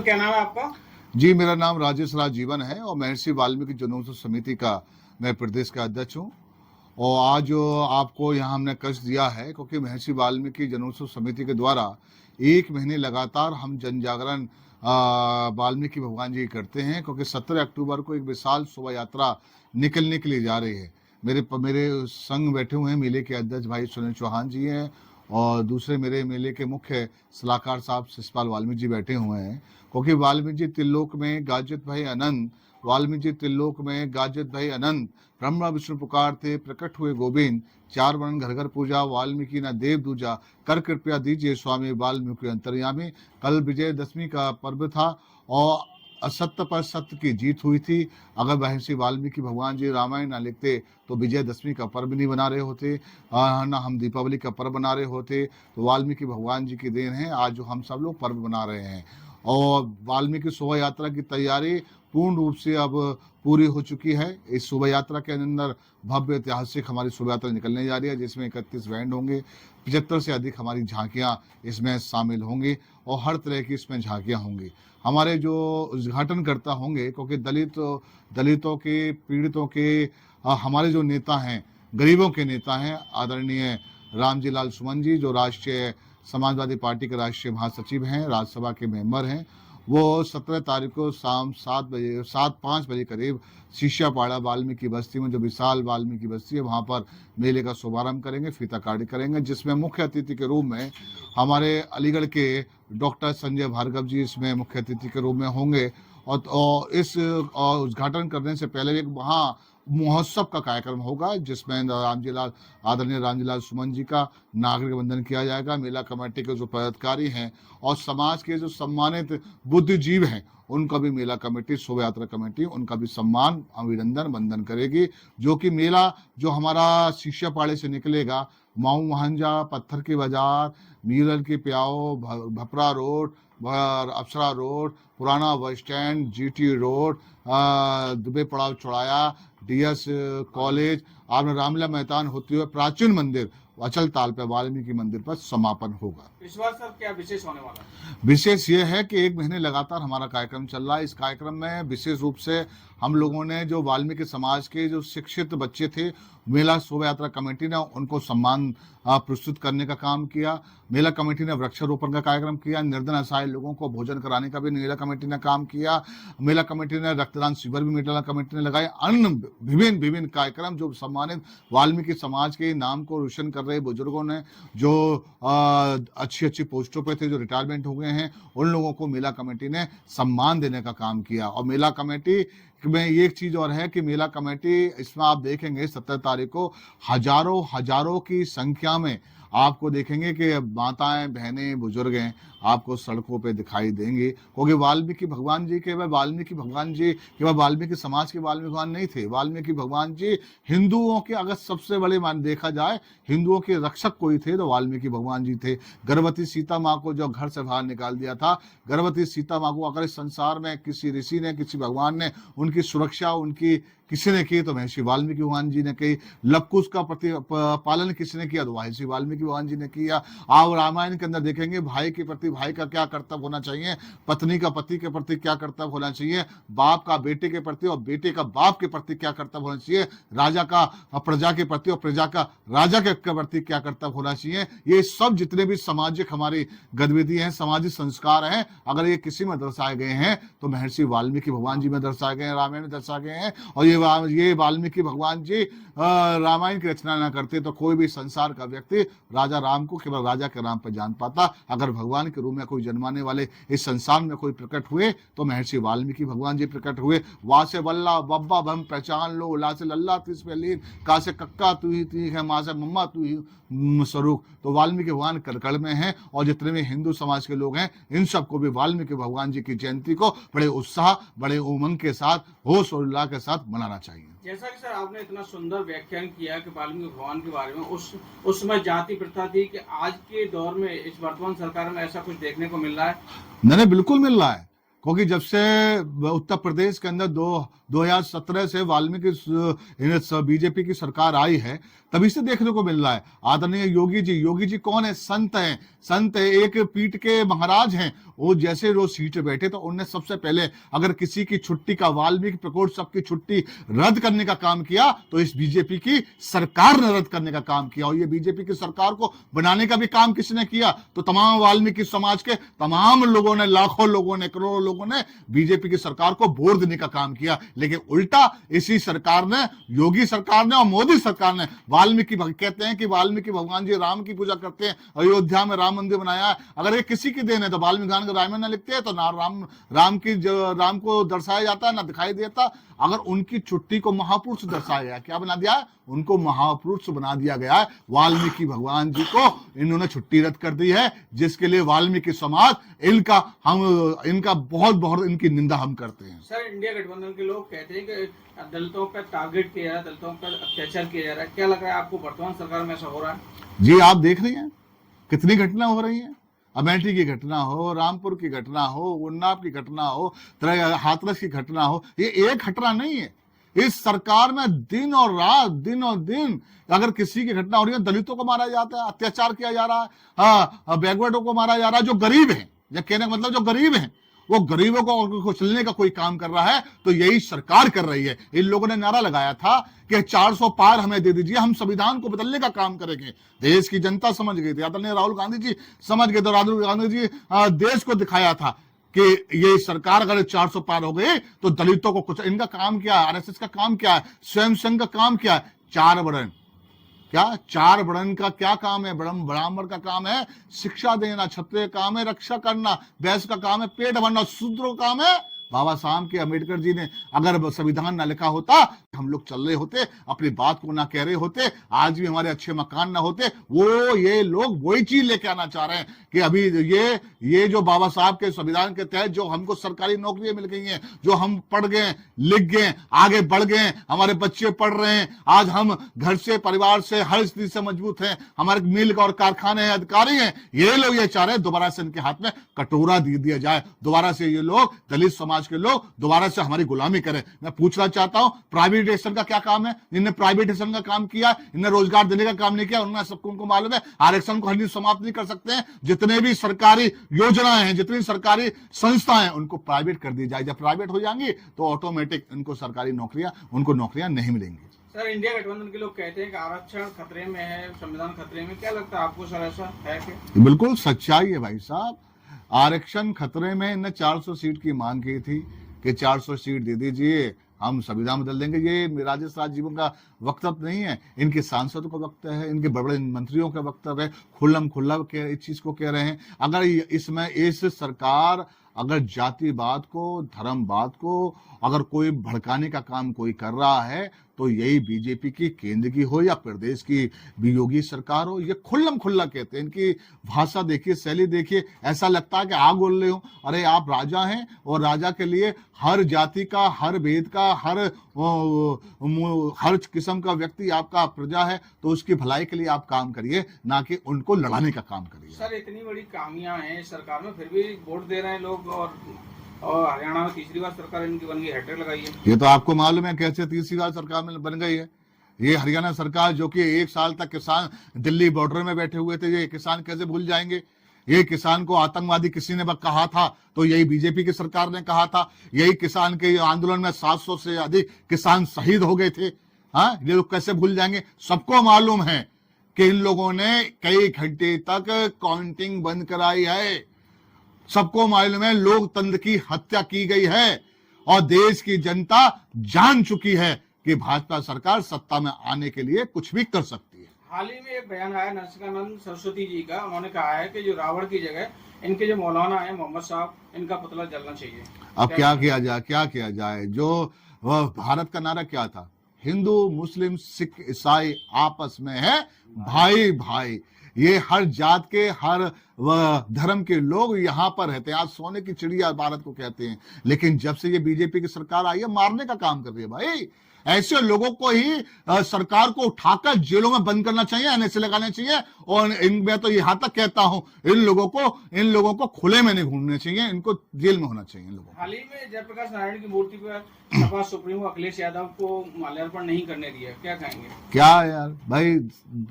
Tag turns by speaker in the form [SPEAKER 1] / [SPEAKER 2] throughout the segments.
[SPEAKER 1] क्या नाम है आपका?
[SPEAKER 2] जी, मेरा नाम राजेश राज जीवन है और महर्षि वाल्मीकि जनोत्सव समिति का मैं प्रदेश का अध्यक्ष हूँ। और आज आपको यहाँ हमने कष्ट दिया है क्योंकि महर्षि वाल्मीकि जनोत्सव समिति के द्वारा 1 महीने लगातार हम जन जागरण वाल्मीकि भगवान जी करते हैं, क्योंकि 17 अक्टूबर को एक विशाल शोभा यात्रा निकलने के लिए जा रही है। मेरे संग बैठे हुए हैं मेले के अध्यक्ष भाई सुनील चौहान जी हैं और दूसरे मेरे मेले के मुख्य सलाहकार साहब शिषपाल वाल्मीकि जी बैठे हुए हैं, क्योंकि वाल्मीकि जी त्रिलोक में गाजित भई अनंत, वाल्मीकि जी त्रिलोक में गाजित भई अनंत, ब्रह्मा विष्णु पुकार थे प्रकट हुए गोविंद, 4 वर्ण घर घर पूजा वाल्मीकि न देव दूजा, कर कृपया दीजिए स्वामी वाल्मीकि अंतर्यामी। कल विजयदशमी का पर्व था और असत्य पर सत्य की जीत हुई थी। अगर महर्षि वाल्मीकि भगवान जी रामायण ना लिखते तो विजयदशमी का पर्व नहीं बना रहे होते, ना हम दीपावली का पर्व बना रहे होते। तो वाल्मीकि भगवान जी की देन है आज जो हम सब लोग पर्व बना रहे हैं। और वाल्मीकि शोभा यात्रा की तैयारी पूर्ण रूप से अब पूरी हो चुकी है। इस शोभा यात्रा के अंदर भव्य ऐतिहासिक हमारी शोभा यात्रा निकलने जा रही है, जिसमें 31 बैंड होंगे, 75 से अधिक हमारी झांकियां इसमें शामिल होंगी और हर तरह की इसमें झांकियां होंगी। हमारे जो उद्घाटनकर्ता होंगे, क्योंकि दलितों के, पीड़ितों के हमारे जो नेता हैं, गरीबों के नेता हैं, आदरणीय रामजी लाल सुमन जी, जो राष्ट्रीय समाजवादी पार्टी के राष्ट्रीय महासचिव हैं, राज्यसभा के मेंबर हैं, वो 17 तारीख को शाम 5 बजे करीब शीशापाड़ा वाल्मीकि बस्ती में, जो विशाल वाल्मीकि बस्ती है, वहाँ पर मेले का शुभारंभ करेंगे, फीताकारी करेंगे, जिसमें मुख्य अतिथि के रूप में हमारे अलीगढ़ के डॉक्टर संजय भार्गव जी इसमें मुख्य अतिथि के रूप में होंगे। और इस उद्घाटन करने से पहले एक वहाँ महोत्सव का कार्यक्रम होगा, जिसमें आदरणीय रामजीलाल सुमन जी का नागरिक वंदन किया जाएगा। मेला कमेटी के जो पदाधिकारी हैं और समाज के जो सम्मानित बुद्धिजीव हैं, उनका भी मेला कमेटी, शोभा यात्रा कमेटी, उनका भी सम्मान, अभिनंदन, वंदन करेगी। जो कि मेला जो हमारा शीशापाड़े से निकलेगा, माऊ महंजा, पत्थर की बाजार, मीरल की प्याओ, भपरा रोड, अप्सरा रोड, पुराना bus stand, GT road, Dubey पड़ाव चौड़ाया, डीएस कॉलेज, आपने रामलीला मैदान होते हुए प्राचीन मंदिर अचल ताल पे वाल्मीकि मंदिर पर समापन होगा।
[SPEAKER 1] इस बार सर क्या विशेष होने वाला है?
[SPEAKER 2] विशेष ये है कि 1 महीने लगातार हमारा कार्यक्रम चल रहा है। इस कार्यक्रम में विशेष रूप से हम लोगों ने जो वाल्मीकि समाज के जो शिक्षित बच्चे थे, मेला शोभा यात्रा कमेटी ने उनको सम्मान प्रस्तुत करने का काम किया। मेला कमेटी ने वृक्षारोपण का कार्यक्रम किया। निर्धन असहाय लोगों को भोजन कराने का भी मेला कमेटी ने काम किया। मेला कमेटी ने रक्तदान शिविर भी मेला कमेटी ने लगाए। अन्य विभिन्न कार्यक्रम जो सम्मानित वाल्मीकि समाज के नाम को रोशन कर रहे बुजुर्गों ने, जो अच्छी पोस्टों पे थे, जो रिटायरमेंट हो गए हैं, उन लोगों को मेला कमेटी ने सम्मान देने का काम किया। और मेला कमेटी में एक चीज और है कि मेला कमेटी, इसमें आप देखेंगे 17 तारीख को हजारों की संख्या में आपको देखेंगे कि माताएं, बहनें, बुजुर्ग हैं, आपको सड़कों पे दिखाई देंगे, क्योंकि वाल्मीकि भगवान जी केवल वाल्मीकि समाज के वाल्मीकि भगवान नहीं थे। वाल्मीकि भगवान जी हिंदुओं के, अगर सबसे बड़े मान देखा जाए, हिंदुओं के रक्षक कोई थे तो वाल्मीकि भगवान जी थे। गर्भवती सीता माँ को जो घर से बाहर निकाल दिया था, गर्भवती सीता माँ को अगर इस संसार में किसी ऋषि ने, किसी भगवान ने उनकी सुरक्षा किसी ने की तो महर्षि वाल्मीकि भगवान जी ने की। लवकुश का पालन किसी ने किया तो महर्षि वाल्मीकि भगवान जी ने किया। आप रामायण के अंदर देखेंगे भाई के प्रति भाई का क्या कर्तव्य होना चाहिए, पत्नी का पति के प्रति क्या कर्तव्य होना चाहिए, बाप का बेटे के प्रति और बेटे का बाप के प्रति क्या कर्तव्य होना चाहिए, राजा का प्रजा के प्रति और प्रजा का राजा के प्रति क्या कर्तव्य होना चाहिए। ये सब जितने भी सामाजिक हमारी गतिविधि हैं, सामाजिक संस्कार हैं, अगर ये किसी में दर्शाए गए हैं तो महर्षि वाल्मीकि भगवान जी में दर्शाए गए हैं, रामायण में दर्शाए गए हैं। और ये वाल्मीकि भगवान जी रामायण की रचना न करते तो कोई भी संसार का व्यक्ति राजा राम को केवल राजा के नाम पर जान पाता। अगर भगवान के रूप में कोई जन्माने वाले इस संसार में कोई प्रकट हुए तो महर्षि वाल्मीकि भगवान जी प्रकट हुए। वासे वल्ला बब्बा भम पहचान लो, लासे लल्ला तीस पे लीन, कासे कक्का तू ही तीख है, माँ से मम्मा तू ही स्वरूप। तो वाल्मीकि भगवान कड़कड़ में हैं और जितने भी हिंदू समाज के लोग हैं, इन सबको भी वाल्मीकि भगवान जी की जयंती को बड़े उत्साह, बड़े उमंग के साथ, होश और उल्लास के साथ मनाना चाहिए।
[SPEAKER 1] जैसा कि सर आपने इतना सुंदर व्याख्यान किया कि वाल्मीकि भगवान के बारे में, उस समय जाति प्रथा थी कि आज के दौर में इस वर्तमान सरकार में ऐसा कुछ देखने को मिल रहा है?
[SPEAKER 2] नहीं, बिल्कुल मिल रहा है, क्योंकि जब से उत्तर प्रदेश के अंदर 2017 से वाल्मीकि बीजेपी की सरकार आई है, तभी से देखने को मिल रहा है। आदरणीय योगी जी कौन है? संत हैं, एक पीठ के महाराज हैं। वो जैसे रोज सीट पे बैठे तो उनने सबसे पहले अगर किसी की छुट्टी का वाल्मीकि प्रकोष्ठ सबकी छुट्टी रद्द करने का काम किया तो इस बीजेपी की सरकार ने रद्द करने का काम किया। और ये बीजेपी की सरकार को बनाने का भी काम किसने किया? तो तमाम वाल्मीकि समाज के तमाम लोगों ने, लाखों लोगों ने, करोड़ों लोगों ने बीजेपी की सरकार को वोट देने का काम किया। लेकिन उल्टा इसी सरकार ने, योगी सरकार ने और मोदी सरकार ने वाल्मीकि कहते हैं कि वाल्मीकि भगवान जी राम की पूजा करते हैं, अयोध्या में राम मंदिर बनाया है। अगर ये किसी की देन है तो वाल्मीकि रामायण में लिखते हैं तो ना राम को दर्शाया जाता है ना दिखाई देता। अगर उनकी छुट्टी को महापुरुष दर्शाया गया, क्या बना दिया है? उनको महापुरुष बना दिया गया है। वाल्मीकि भगवान जी को इन्होंने छुट्टी रद्द कर दी है, जिसके लिए वाल्मीकि समाज इनका बहुत इनकी निंदा हम करते हैं।
[SPEAKER 1] सर, इंडिया गठबंधन के लोग कहते हैं कि दलितों का टारगेट किया जा रहा है, दलितों पर अत्याचार किया जा रहा है। क्या लग रहा है आपको वर्तमान सरकार में ऐसा हो रहा है?
[SPEAKER 2] जी, आप देख रहे हैं कितनी घटना हो रही है। अमेठी की घटना हो, रामपुर की घटना हो, उन्नाव की घटना हो, हाथरस की घटना हो, ये एक घटना नहीं है। इस सरकार में दिन और रात, दिन और दिन अगर किसी की घटना हो रही है, दलितों को मारा जाता है, अत्याचार किया जा रहा है, बैकवर्डों को मारा जा रहा है, जो गरीब है, या कहने का मतलब जो गरीब है, वो गरीबों को कुचलने का कोई काम कर रहा है तो यही सरकार कर रही है। इन लोगों ने नारा लगाया था कि 400 पार हमें दे दीजिए, हम संविधान को बदलने का काम करेंगे। देश की जनता समझ गई थी, आदरणीय राहुल गांधी जी समझ गए थे। राहुल गांधी जी देश को दिखाया था कि ये सरकार अगर 400 पार हो गई तो दलितों को कुछ, इनका काम क्या है, आरएसएस का काम क्या है, स्वयं संघ का काम क्या है? चार वर्ण का क्या काम है? ब्राह्मण का काम है शिक्षा देना, क्षत्रिय का काम है रक्षा करना, वैश्य का काम है पेट भरना, शूद्र का काम है। बाबा साहब के अम्बेडकर जी ने अगर संविधान ना लिखा होता, हम लोग चल रहे होते, अपनी बात को ना कह रहे होते, आज भी हमारे अच्छे मकान ना होते। ये लोग वही चीज लेके आना चाह रहे हैं कि अभी ये जो बाबा साहब के संविधान के तहत जो हमको सरकारी नौकरियां मिल गई हैं, जो हम पढ़ गए, लिख गए, आगे बढ़ गए, हमारे बच्चे पढ़ रहे हैं, आज हम घर से, परिवार से, हर स्थिति से मजबूत हैं, हमारे मिल और कारखाने हैं, अधिकारी हैं, ये लोग ये चाह रहे हैं दोबारा से इनके हाथ में कटोरा दे दिया जाए, दोबारा से ये लोग, दलित समाज के लोग दोबारा से हमारी गुलामी करें। मैं पूछना चाहता हूं, प्राइवेटाइजेशन का क्या काम है? इन्होंने प्राइवेटाइजेशन का काम किया, इन्होंने रोजगार देने का काम नहीं किया। उन्होंने सबको उनको मालूम है आरक्षण को हर समाप्त नहीं कर सकते हैं। जितने भी सरकारी योजनाएं हैं, जितनी सरकारी संस्थाएं हैं, उनको प्राइवेट कर दी जाए। जब प्राइवेट हो जाएंगी तो ऑटोमेटिक उनको सरकारी नौकरियां नहीं मिलेंगी।
[SPEAKER 1] सर, इंडिया गठबंधन के लोग कहते हैं कि आरक्षण खतरे में है, संविधान खतरे में, क्या लगता है आपको सर, ऐसा है कि?
[SPEAKER 2] बिल्कुल सच्चाई है भाई साहब, आरक्षण खतरे में। इन्हें 400 सीट की मांग की थी कि 400 सीट दे दीजिए, हम संविधान बदल देंगे। ये राजेश राजजीवन का वक्तव्य नहीं है, इनके सांसदों का वक्तव्य है, इनके बड़े बड़े मंत्रियों का वक्तव्य है, खुल्लम खुल्ला इस चीज को कह रहे हैं। अगर इसमें इस सरकार अगर जातिवाद को, धर्मवाद को अगर कोई भड़काने का काम कोई कर रहा है तो यही बीजेपी की केंद्र की हो या प्रदेश की भी योगी सरकार हो, ये खुल्लम खुल्ला कहते हैं। इनकी भाषा देखिए, शैली देखिए, ऐसा लगता है कि आग बोल रहे हो। अरे आप राजा हैं और राजा के लिए हर जाति का, हर भेद का, हर किस्म का व्यक्ति आपका प्रजा है, तो उसकी भलाई के लिए आप काम करिए, ना कि उनको लड़ाने का काम करिए।
[SPEAKER 1] सर, इतनी बड़ी खामियां हैं सरकार में, फिर भी वोट दे रहे हैं लोग, और हरियाणा में तीसरी बार सरकार इनकी बन गई, हैट्रिक लगाई है।
[SPEAKER 2] ये तो आपको मालूम है कैसे तीसरी बार सरकार में बन गई है। ये हरियाणा सरकार जो कि 1 साल तक किसान दिल्ली बॉर्डर में बैठे हुए थे, ये किसान कैसे भूल जाएंगे? ये किसान को आतंकवादी किसी ने कहा था तो यही बीजेपी की सरकार ने कहा था। यही किसान के आंदोलन में 700 से अधिक किसान शहीद हो गए थे। हाँ, ये लोग कैसे भूल जाएंगे? सबको मालूम है कि इन लोगों ने कई घंटे तक काउंटिंग बंद कराई है, सबको मालूम है लोकतंत्र की हत्या की गई है, और देश की जनता जान चुकी है कि भाजपा सरकार सत्ता में आने के लिए कुछ भी कर सकती है।
[SPEAKER 1] हाल ही में एक बयान आया नरसिंहानंद सरस्वती जी का, उन्होंने कहा है कि जो रावण की जगह इनके जो मौलाना है मोहम्मद साहब, इनका पुतला जलना चाहिए। अब
[SPEAKER 2] क्या किया जाए? जो वह भारत का नारा क्या था? हिंदू, मुस्लिम, सिख, ईसाई आपस में है भाई भाई। ये हर जात के, हर धर्म के लोग यहाँ पर रहते हैं। आज सोने की चिड़िया भारत को कहते हैं, लेकिन जब से ये बीजेपी की सरकार आई है, मारने का काम कर रही है भाई। ऐसे लोगों को ही सरकार को उठाकर जेलों में बंद करना चाहिए, एनएसए लगाने चाहिए। और मैं तो यहाँ तक कहता हूँ, इन लोगों को खुले में नहीं घूमने चाहिए, इनको जेल में होना चाहिए। लोगों
[SPEAKER 1] हाल ही में जयप्रकाश नारायण की मूर्ति पर सपा सुप्रीमो अखिलेश यादव को माल्यार्पण नहीं करने दिया, क्या कहेंगे?
[SPEAKER 2] क्या यार भाई,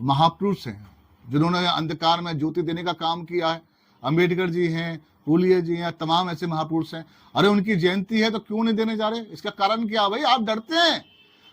[SPEAKER 2] महापुरुष हैं जिन्होंने अंधकार में ज्योति देने का काम किया है। अम्बेडकर जी हैं, फूलिया जी हैं, तमाम ऐसे महापुरुष हैं। अरे उनकी जयंती है तो क्यों नहीं देने जा रहे? इसका कारण क्या भाई? आप डरते हैं।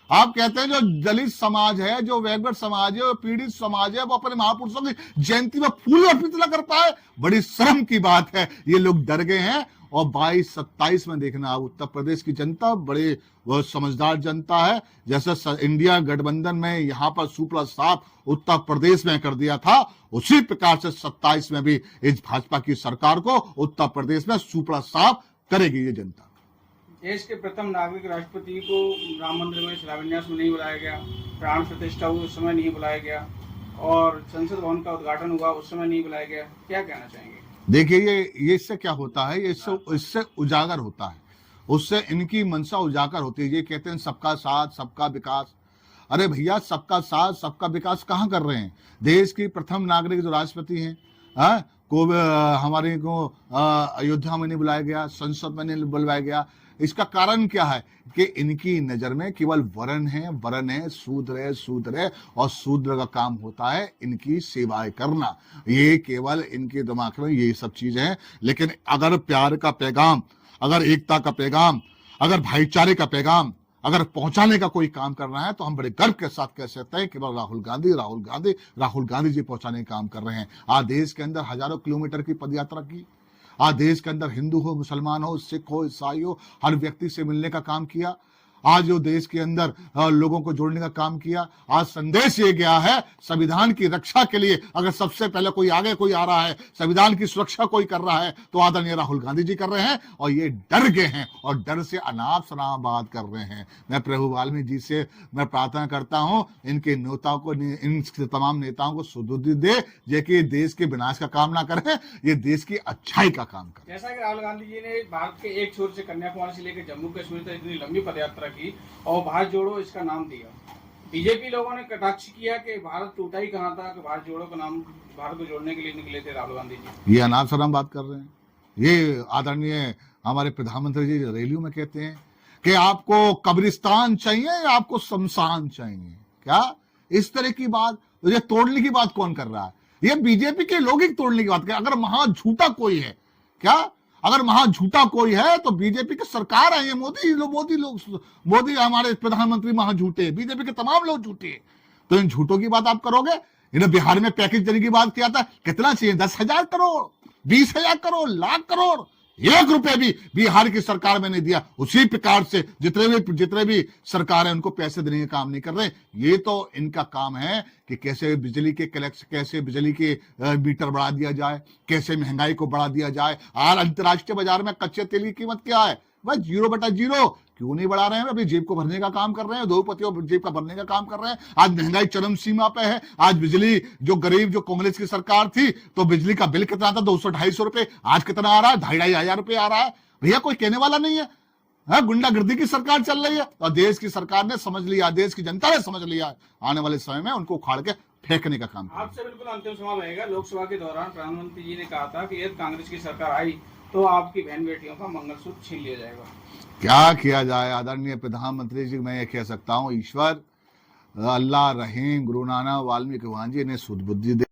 [SPEAKER 2] आप कहते हैं जो दलित समाज है, जो बैकवर्ड समाज है, जो पीड़ित समाज है, वो अपने महापुरुषों की जयंती में फूल अर्पित न कर पाए। बड़ी शर्म की बात है, ये लोग डर गए हैं। और 22-27 में देखना, उत्तर प्रदेश की जनता बड़े वो समझदार जनता है। जैसे इंडिया गठबंधन में यहाँ पर सुप्ला साफ उत्तर प्रदेश में कर दिया था, उसी प्रकार से 27 में भी इस भाजपा की सरकार को उत्तर प्रदेश में सुप्ला साफ करेगी ये जनता।
[SPEAKER 1] देश के प्रथम नागरिक राष्ट्रपति को राम मंदिर में शिलान्यास में नहीं बुलाया गया, प्राण प्रतिष्ठा हुई उस समय नहीं बुलाया गया, और संसद भवन का उद्घाटन हुआ उस समय नहीं बुलाया गया। क्या कहना चाहेंगे?
[SPEAKER 2] देखिए ये इससे क्या होता है, इससे उजागर होता है, उससे इनकी मंशा उजागर होती है। ये कहते हैं सबका साथ सबका विकास। अरे भैया, सबका साथ सबका विकास कहाँ कर रहे हैं? देश की प्रथम नागरिक जो राष्ट्रपति हैं को हमारे को अयोध्या में नहीं बुलाया गया, संसद में नहीं बुलवाया गया। इसका कारण क्या है कि इनकी नजर में केवल वर्ण है, शूद्र है और शूद्र का काम होता है इनकी सेवाएं करना। ये केवल इनके दिमाग में ये सब चीजें हैं। लेकिन अगर प्यार का पैगाम, अगर एकता का पैगाम, अगर भाईचारे का पैगाम अगर पहुंचाने का कोई काम कर रहा है तो हम बड़े गर्व के साथ कह सकते हैं केवल राहुल गांधी जी पहुंचाने का काम कर रहे हैं। आज देश के अंदर हजारों किलोमीटर की पदयात्रा की, आज देश के अंदर हिंदू हो, मुसलमान हो, सिख हो, ईसाई हो, हर व्यक्ति से मिलने का काम किया। आज जो देश के अंदर लोगों को जोड़ने का काम किया। आज संदेश ये गया है संविधान की रक्षा के लिए अगर सबसे पहले कोई आगे कोई आ रहा है, संविधान की सुरक्षा कोई कर रहा है तो आदरणीय राहुल गांधी जी कर रहे हैं। और ये डर गए हैं और डर से अनाप शनाप बात कर रहे हैं। मैं प्रभु वाल्मीकि जी से मैं प्रार्थना करता हूं इनके नेताओं को, इन तमाम नेताओं को सुबुद्धि दे, जे कि देश के विनाश का काम ना करें, ये देश की अच्छाई का काम करें।
[SPEAKER 1] जैसा कि राहुल गांधी जी ने भारत के एक छोर से कन्याकुमारी से लेकर जम्मू कश्मीर तक इतनी लंबी पदयात्रा की और भारत जोड़ो इसका नाम दिया। बीजेपी लोगों ने कटाक्ष किया कि भारत टूटा ही कहां था कि भारत जोड़ो का नाम भारत को जोड़ने के लिए निकले थे राहुल गांधी जी।
[SPEAKER 2] ये अनाप शनाप बात कर रहे हैं। ये आदरणीय हमारे प्रधानमंत्री जी रैलियों में कहते हैं कि आपको कब्रिस्तान चाहिए या आपको शमशान चाहिए। क्या इस तरह की बात, ये तोड़ने की बात कौन कर रहा है? ये बीजेपी के लोग ही तोड़ने की बात कर। अगर महा झूठा कोई है, क्या अगर महा झूठा कोई है तो बीजेपी की सरकार है। ये मोदी हमारे प्रधानमंत्री महा झूठे, बीजेपी के तमाम लोग झूठे। तो इन झूठों की बात आप करोगे? इन्हें बिहार में पैकेज देने की बात किया था, कितना चाहिए? 10,000 करोड़, 20,000 करोड़, लाख करोड़, 1 रुपए भी बिहार की सरकार में नहीं दिया। उसी प्रकार से जितने भी सरकार है उनको पैसे देने का काम नहीं कर रहे। ये तो इनका काम है कि कैसे बिजली के कलेक्शन, कैसे बिजली के मीटर बढ़ा दिया जाए, कैसे महंगाई को बढ़ा दिया जाए। आज अंतर्राष्ट्रीय बाजार में कच्चे तेल की कीमत क्या है? बस 0/0। क्यों नहीं बढ़ा रहे हैं? अभी जेब को भरने का काम कर रहे हैं, उद्योगपतियों जेब का भरने का काम कर रहे हैं। आज महंगाई चरम सीमा पे है। आज बिजली जो गरीब, जो कांग्रेस की सरकार थी तो बिजली का बिल कितना था? 200-250 रुपए। आज कितना आ रहा है? 2,500 रुपए आ रहा है। भैया कोई कहने वाला नहीं है। गुंडागर्दी की सरकार चल रही है और देश की सरकार ने समझ लिया, देश की जनता ने समझ लिया, आने वाले समय में उनको उखाड़ के फेंकने का काम।
[SPEAKER 1] आपसे बिल्कुल अंतिम सवाल रहेगा। लोकसभा के दौरान प्रधानमंत्री जी ने कहा था कि यदि कांग्रेस की सरकार आई तो आपकी बहन बेटियों का मंगलसूत्र छीन लिया जाएगा।
[SPEAKER 2] क्या किया जाए? आदरणीय प्रधानमंत्री जी, मैं ये कह सकता हूँ ईश्वर, अल्लाह रहीम, गुरु नानक, वाल्मीकि भगवान जी ने सुध बुद्धि दे।